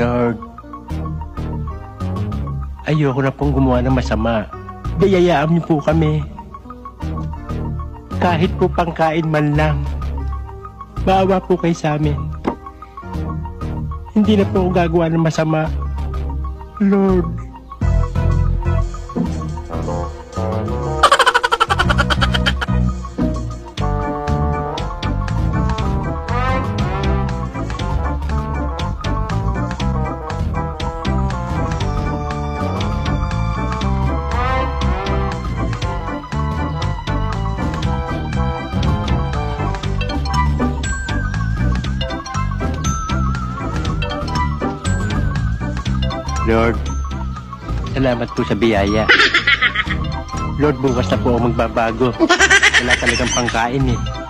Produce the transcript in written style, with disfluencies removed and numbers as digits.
Lord, ayoko na pong gumawa ng masama. Biyayaan niyo po kami. Kahit po pangkain man lang. Maawa po kayo sa amin. Hindi na po ako gagawa ng masama. Lord. Lord, salamat po sa biyaya. Lord, bukas na po ako magbabago. Wala talagang pangkain eh.